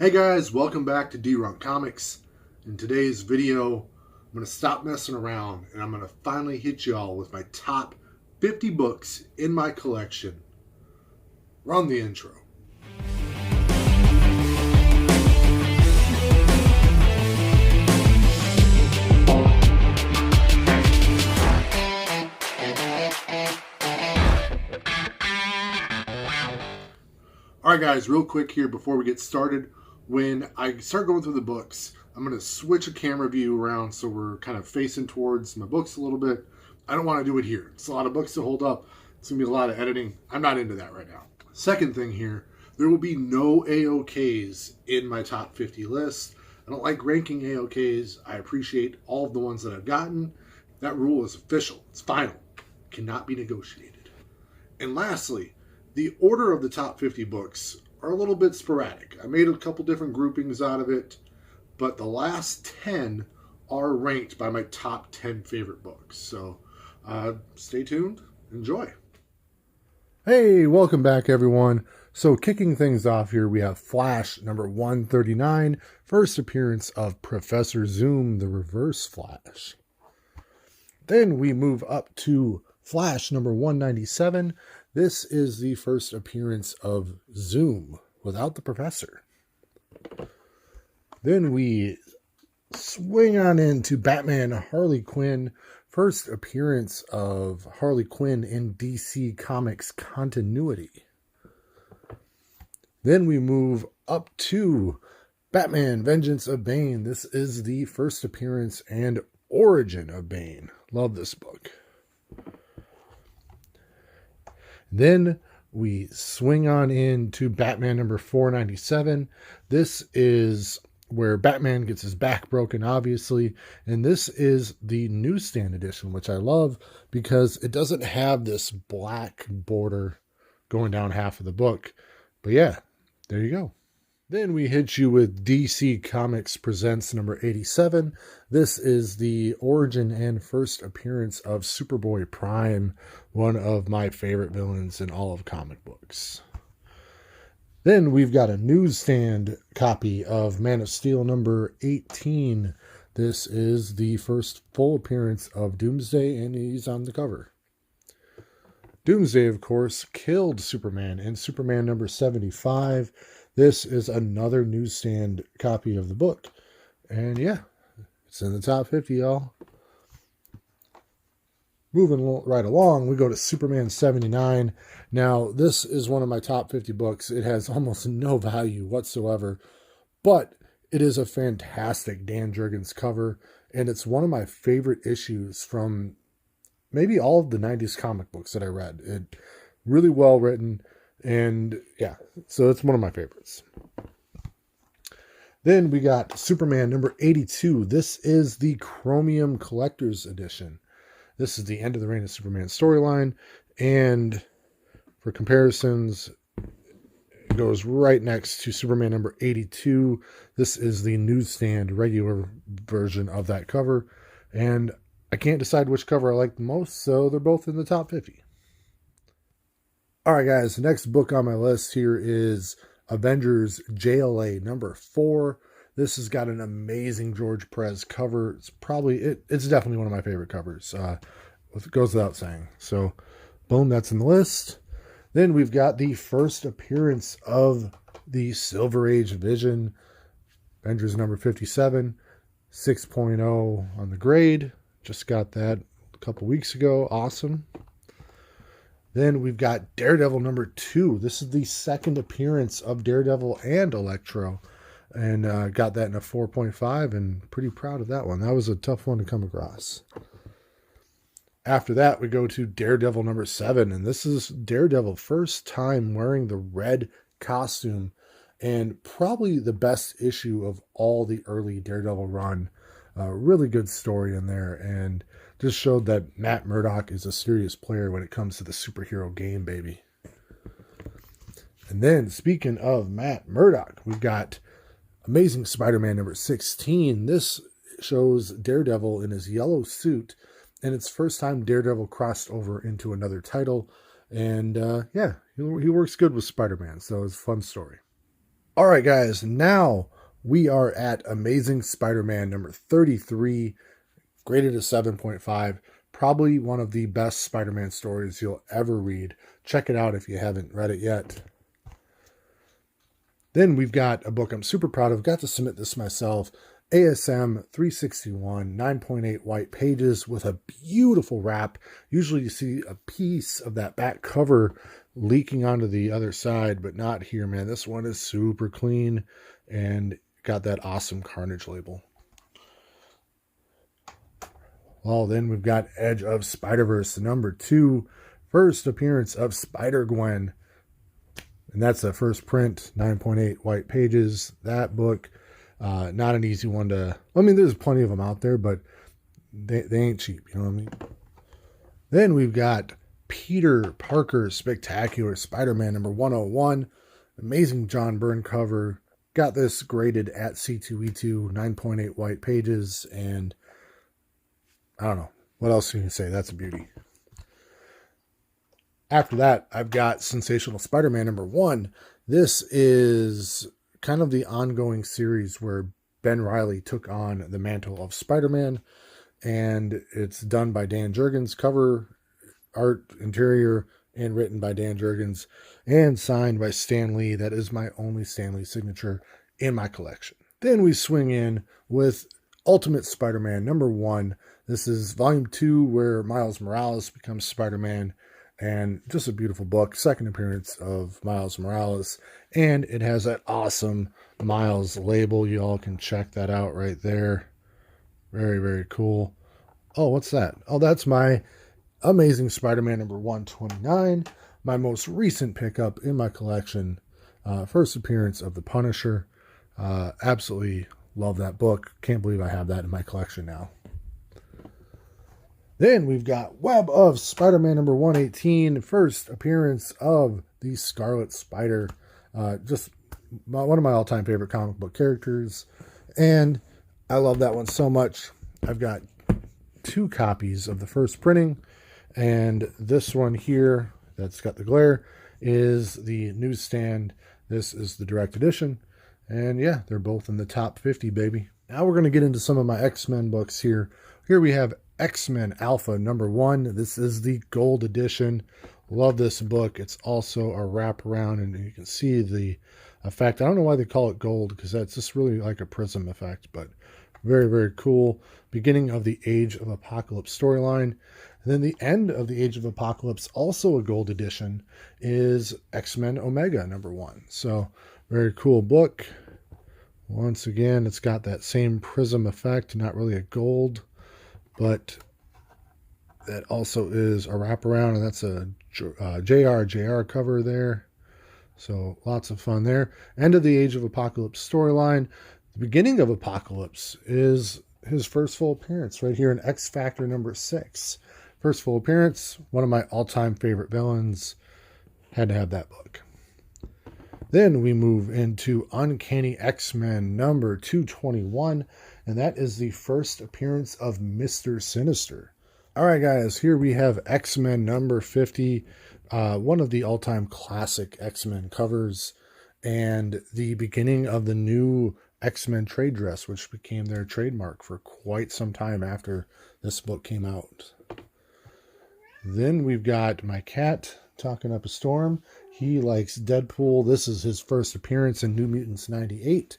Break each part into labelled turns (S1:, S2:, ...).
S1: Hey guys, welcome back to deerunkcomics. In today's video, I'm going to stop messing around and I'm going to finally hit y'all with my top 50 books in my collection. Run the intro. Alright guys, real quick here before we get started. When I start going through the books, I'm going to switch a camera view around so we're kind of facing towards my books a little bit. I don't want to do it here. It's a lot of books to hold up. It's going to be a lot of editing. I'm not into that right now. Second thing here, there will be no AOKs in my top 50 list. I don't like ranking AOKs. I appreciate all of the ones that I've gotten. That rule is official. It's final. It cannot be negotiated. And lastly, the order of the top 50 books are a little bit sporadic. I made a couple different groupings out of it, but the last 10 are ranked by my top 10 favorite books. So stay tuned. Enjoy. Hey, welcome back, everyone. So kicking things off here, we have Flash number 139, first appearance of Professor Zoom, the Reverse Flash. Then we move up to Flash number 197. This is the first appearance of Zoom without the professor. Then we swing on into Batman Harley Quinn, first appearance of Harley Quinn in DC Comics continuity. Then we move up to Batman Vengeance of Bane. This is the first appearance and origin of Bane. Love this book. Then we swing on into Batman number 497. This is where Batman gets his back broken, obviously. And this is the newsstand edition, which I love because it doesn't have this black border going down half of the book. But yeah, there you go. Then we hit you with DC Comics Presents number 87. This is the origin and first appearance of Superboy Prime, one of my favorite villains in all of comic books. Then we've got a newsstand copy of Man of Steel number 18. This is the first full appearance of Doomsday, and he's on the cover. Doomsday, of course, killed Superman in Superman number 75. This is another newsstand copy of the book. And yeah, it's in the top 50, y'all. Moving right along, we go to Superman 79. Now, this is one of my top 50 books. It has almost no value whatsoever, but it is a fantastic Dan Jurgens cover, and it's one of my favorite issues from maybe all of the 90s comic books that I read. It really well written. And yeah, so it's one of my favorites. Then we got Superman number 82. This is the Chromium Collector's Edition. This is the end of the Reign of Superman storyline. And for comparisons, it goes right next to Superman number 82. This is the newsstand regular version of that cover. And I can't decide which cover I like the most, so they're both in the top 50. All right, guys, the next book on my list here is Avengers JLA number 4. This has got an amazing George Perez cover. It's definitely one of my favorite covers. It goes without saying. So, boom, that's in the list. Then we've got the first appearance of the Silver Age Vision, Avengers number 57, 6.0 on the grade. Just got that a couple weeks ago. Awesome. Then we've got Daredevil number 2. This is the second appearance of Daredevil and Electro. And got that in a 4.5 and pretty proud of that one. That was a tough one to come across. After that, we go to Daredevil number 7. And this is Daredevil first time wearing the red costume. And probably the best issue of all the early Daredevil run. Really good story in there. And just showed that Matt Murdock is a serious player when it comes to the superhero game, baby. And then, speaking of Matt Murdock, we've got Amazing Spider-Man number 16. This shows Daredevil in his yellow suit, and it's first time Daredevil crossed over into another title. And yeah, he works good with Spider-Man, so it's a fun story. All right, guys, now we are at Amazing Spider-Man number 33, graded a 7.5. Probably one of the best Spider-Man stories you'll ever read. Check it out if you haven't read it yet. Then we've got a book I'm super proud of. Got to submit this myself. ASM 361, 9.8 white pages with a beautiful wrap. Usually you see a piece of that back cover leaking onto the other side, but not here, man. This one is super clean and got that awesome Carnage label. Well, then we've got Edge of Spider-Verse, number 2, first appearance of Spider-Gwen. And that's the first print, 9.8 white pages. That book, not an easy one to... I mean, there's plenty of them out there, but they ain't cheap, you know what I mean? Then we've got Peter Parker's Spectacular Spider-Man number 101. Amazing John Byrne cover. Got this graded at C2E2, 9.8 white pages, and I don't know. What else can you say? That's a beauty. After that, I've got Sensational Spider-Man number 1. This is kind of the ongoing series where Ben Reilly took on the mantle of Spider-Man, and it's done by Dan Jurgens, cover art, interior, and written by Dan Jurgens, and signed by Stan Lee. That is my only Stan Lee signature in my collection. Then we swing in with Ultimate Spider-Man number 1. This is volume 2, where Miles Morales becomes Spider-Man, and just a beautiful book. Second appearance of Miles Morales, and it has that awesome Miles label. You all can check that out right there. Very, very cool. Oh, what's that? Oh, that's my Amazing Spider-Man number 129, my most recent pickup in my collection. First appearance of the Punisher. Absolutely love that book. Can't believe I have that in my collection now. Then we've got Web of Spider-Man number 118, first appearance of the Scarlet Spider. Just one of my all-time favorite comic book characters. And I love that one so much. I've got 2 copies of the first printing. And this one here, that's got the glare, is the newsstand. This is the direct edition. And yeah, they're both in the top 50, baby. Now we're going to get into some of my X-Men books here. Here we have X-Men Alpha number 1. This is the gold edition. Love this book. It's also a wraparound, and you can see the effect. I don't know why they call it gold, because that's just really like a prism effect, but very, very cool. Beginning of the Age of Apocalypse storyline. And then the end of the Age of Apocalypse, also a gold edition, is X-Men Omega number 1. So very cool book. Once again, it's got that same prism effect, not really a gold, but that also is a wraparound, and that's a JR cover there. So lots of fun there. End of the Age of Apocalypse storyline. The beginning of Apocalypse is his first full appearance right here in X Factor number 6. First full appearance, one of my all-time favorite villains. Had to have that book. Then we move into Uncanny X-Men number 221, and that is the first appearance of Mr. Sinister. All right, guys, here we have X-Men number 50, one of the all-time classic X-Men covers, and the beginning of the new X-Men trade dress, which became their trademark for quite some time after this book came out. Then we've got my cat talking up a storm. He likes Deadpool. This is his first appearance in New Mutants 98.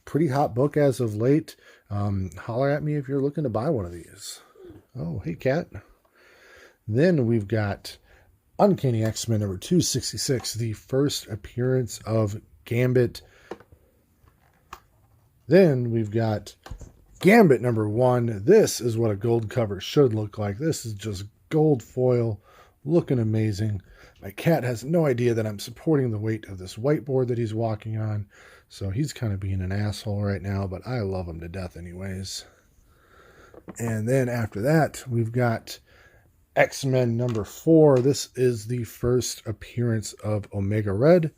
S1: Pretty hot book as of late. Holler at me if you're looking to buy one of these. Oh, hey, cat. Then we've got Uncanny X-Men number 266, the first appearance of Gambit. Then we've got Gambit number 1. This is what a gold cover should look like. This is just gold foil, looking amazing. My cat has no idea that I'm supporting the weight of this whiteboard that he's walking on, so he's kind of being an asshole right now, but I love him to death anyways. And then after that, we've got X-Men number 4. This is the first appearance of Omega Red,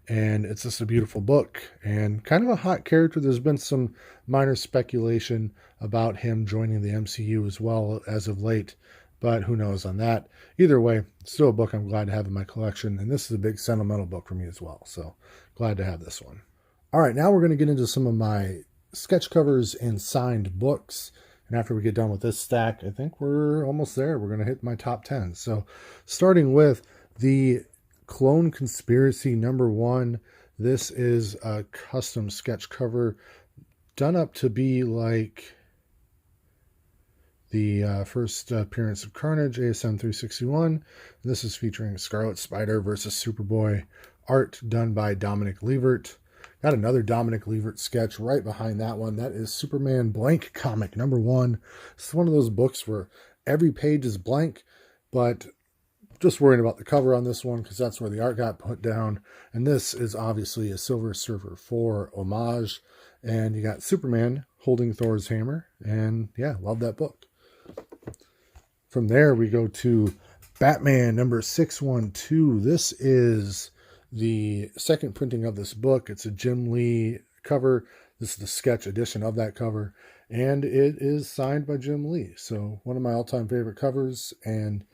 S1: and it's just a beautiful book and kind of a hot character. There's been some minor speculation about him joining the MCU as well as of late, but who knows on that. Either way, still a book I'm glad to have in my collection, and this is a big sentimental book for me as well, so glad to have this one. All right, now we're going to get into some of my sketch covers and signed books. And after we get done with this stack, I think we're almost there. We're going to hit my top 10. So starting with the Clone Conspiracy #1. This is a custom sketch cover done up to be like the first appearance of Carnage, ASM 361. This is featuring Scarlet Spider versus Superboy. Art done by Dominic Levert. Got another Dominic Levert sketch right behind that one. That is Superman blank comic #1. It's one of those books where every page is blank, but just worrying about the cover on this one because that's where the art got put down. And this is obviously a Silver Surfer 4 homage. And you got Superman holding Thor's hammer. And yeah, love that book. From there, we go to Batman #612. This is the second printing of this book. It's a Jim Lee cover. This is the sketch edition of that cover. And it is signed by Jim Lee. So one of my all-time favorite covers. And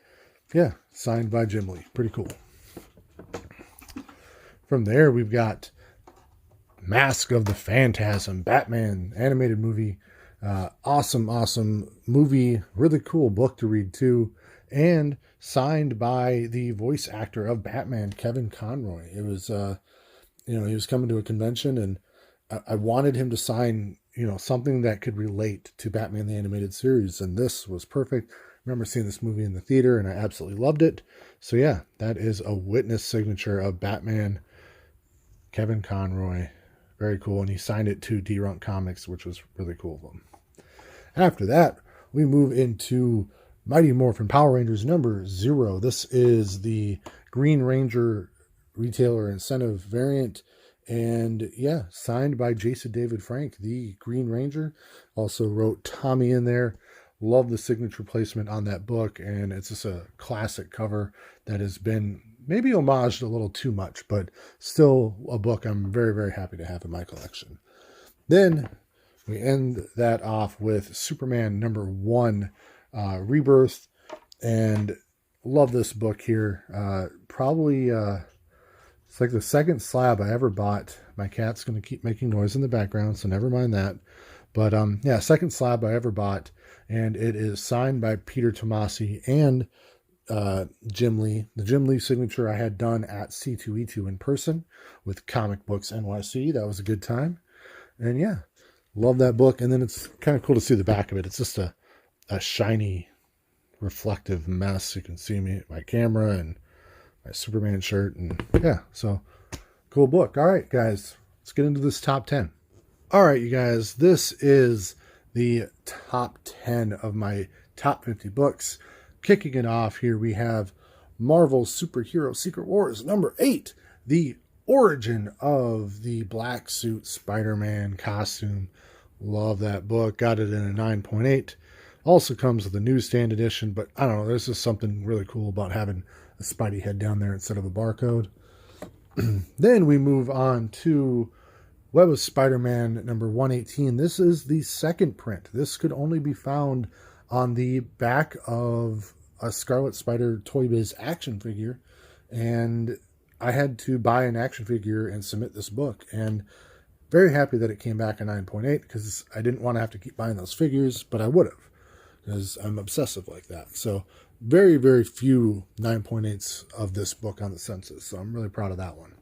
S1: yeah, signed by Jim Lee. Pretty cool. From there, we've got Mask of the Phantasm, Batman animated movie. Awesome movie. Really cool book to read too. And signed by the voice actor of Batman, Kevin Conroy. It was, he was coming to a convention and I wanted him to sign, something that could relate to Batman the Animated Series. And this was perfect. I remember seeing this movie in the theater and I absolutely loved it. So yeah, that is a witness signature of Batman, Kevin Conroy. Very cool. And he signed it to deerunkcomics, which was really cool of him. After that, we move into Mighty Morphin Power Rangers #0. This is the Green Ranger retailer incentive variant. And yeah, signed by Jason David Frank, the Green Ranger. Also wrote Tommy in there. Love the signature placement on that book. And it's just a classic cover that has been maybe homaged a little too much, but still a book I'm very, very happy to have in my collection. Then we end that off with Superman #1, Rebirth. And love this book here. Probably... it's like the second slab I ever bought. My cat's going to keep making noise in the background, so never mind that. But yeah, second slab I ever bought. And it is signed by Peter Tomasi and Jim Lee. The Jim Lee signature I had done at C2E2 in person with Comic Books NYC. That was a good time. And yeah, love that book. And then it's kind of cool to see the back of it. It's just a shiny, reflective mess. You can see me, my camera, and my Superman shirt. And yeah, so cool book. All right, guys, let's get into this top 10. All right, you guys, this is the top 10 of my top 50 books. Kicking it off here, we have Marvel's Superhero Secret Wars #8, the origin of the black suit Spider-Man costume. Love that book. Got it in a 9.8. Also comes with a newsstand edition, but I don't know, there's just something really cool about having a Spidey head down there instead of a barcode. Then we move on to Web of Spider-Man #118. This is the second print. This could only be found on the back of a Scarlet Spider Toy Biz action figure. And I had to buy an action figure and submit this book. And very happy that it came back a 9.8 because I didn't want to have to keep buying those figures, but I would have because I'm obsessive like that. So very, very few 9.8s of this book on the census. So I'm really proud of that one.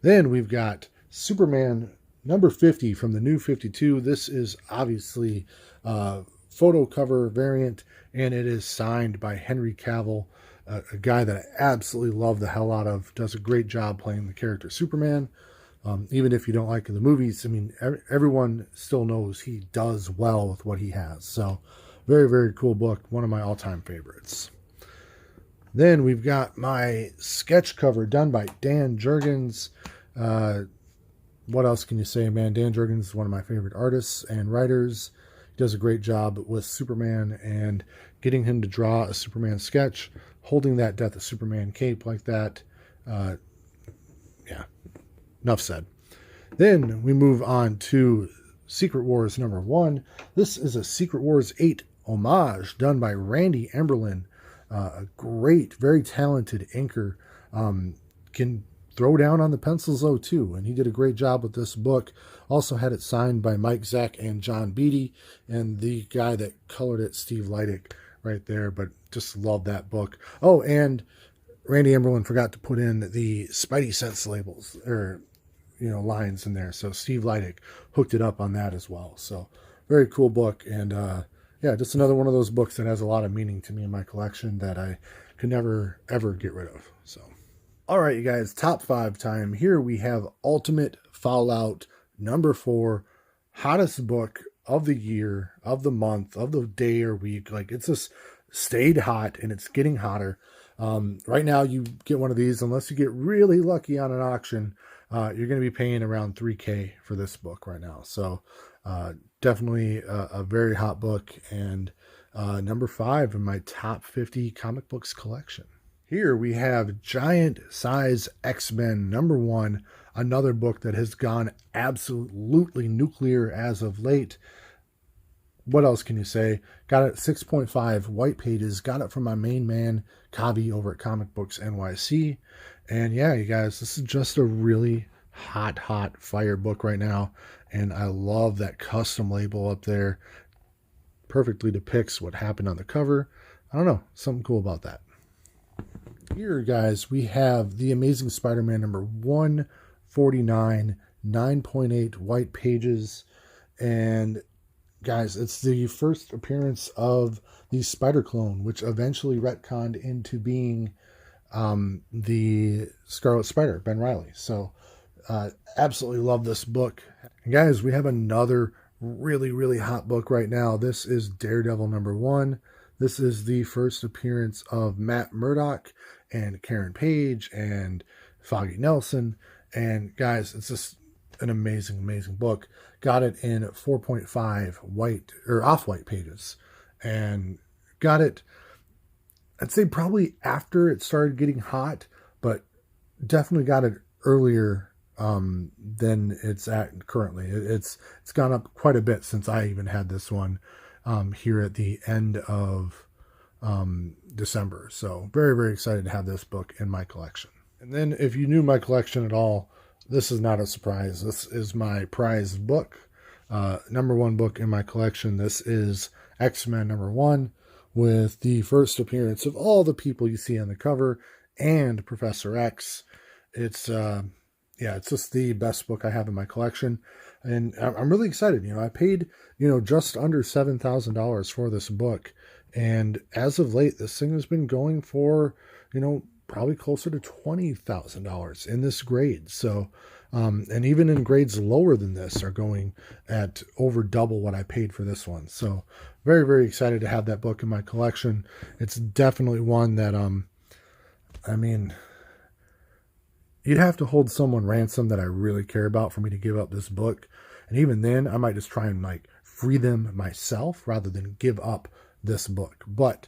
S1: Then we've got Superman #50 from the New 52. This is obviously a photo cover variant, and it is signed by Henry Cavill, a guy that I absolutely love the hell out of. Does a great job playing the character Superman. Even if you don't like the movies, I mean, everyone still knows he does well with what he has. So very, very cool book. One of my all-time favorites. Then we've got my sketch cover done by Dan Jurgens. What else can you say, man? Dan Jurgens is one of my favorite artists and writers. He does a great job with Superman, and getting him to draw a Superman sketch, holding that Death of Superman cape like that. Yeah, enough said. Then we move on to Secret Wars #1. This is a Secret Wars 8 homage done by Randy Emberlin, a great, very talented inker. Can throw down on the pencils though too, and he did a great job with this book. Also had it signed by Mike Zack and John Beatty, and the guy that colored it, Steve Leidick, right there. But just love that book. Oh, and Randy Emberlin forgot to put in the Spidey Sense labels, or lines in there. So Steve Leidick hooked it up on that as well. So very cool book, and yeah, just another one of those books that has a lot of meaning to me in my collection that I could never ever get rid of. So. All right, you guys, top 5 time. Here we have Ultimate Fallout number 4, hottest book of the year, of the month, of the day or week. Like, it's just stayed hot, and it's getting hotter. Right now, you get one of these, unless you get really lucky on an auction, you're going to be paying around $3,000 for this book right now. So definitely a very hot book, and number 5 in my top 50 comic books collection. Here we have Giant Size X-Men number 1, another book that has gone absolutely nuclear as of late. What else can you say? Got it 6.5 white pages. Got it from my main man, Kavi, over at Comic Books NYC. And yeah, you guys, this is just a really hot fire book right now. And I love that custom label up there. Perfectly depicts what happened on the cover. I don't know, something cool about that. Here, guys, we have The Amazing Spider-Man number 149, 9.8 white pages. And, guys, it's the first appearance of the Spider Clone, which eventually retconned into being the Scarlet Spider, Ben Reilly. So, absolutely love this book. And, guys, we have another really hot book right now. This is Daredevil number 1. This is the first appearance of Matt Murdock and Karen Page and Foggy Nelson. And guys, it's just an amazing book. Got it in 4.5 white or off-white pages, and got it, I'd say probably after it started getting hot, but definitely got it earlier than it's at currently. It's gone up quite a bit since I even had this one here at the end of December. So very excited to have this book in my collection. And then if you knew my collection at all, this is not a surprise. This is my prized book, number 1 book in my collection. This is X-Men number 1, with the first appearance of all the people you see on the cover and Professor X. It's it's just the best book I have in my collection, and I'm really excited. I paid just under $7,000 for this book, and as of late, this thing has been going for probably closer to $20,000 in this grade. So, and even in grades lower than this are going at over double what I paid for this one. So, very excited to have that book in my collection. It's definitely one that I mean, you'd have to hold someone ransom that I really care about for me to give up this book. And even then, I might just try and free them myself rather than give up this book. But,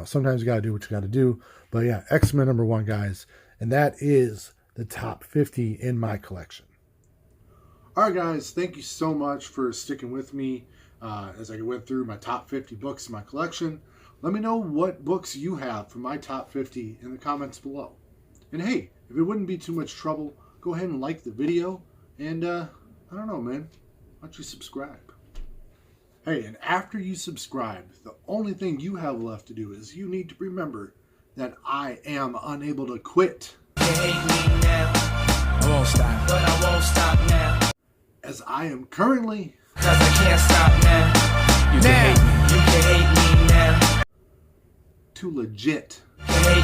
S1: sometimes you got to do what you got to do. But yeah, X-Men number 1, guys. And that is the top 50 in my collection. All right, guys. Thank you so much for sticking with me as I went through my top 50 books in my collection. Let me know what books you have from my top 50 in the comments below. And hey, if it wouldn't be too much trouble, go ahead and like the video. And I don't know, man, why don't you subscribe? Hey, and after you subscribe, the only thing you have left to do is you need to remember that I am unable to quit. You hate me now. I won't stop. But I won't stop now. As I am currently. Cause I can't stop now. You can hate me now. To legit. You hate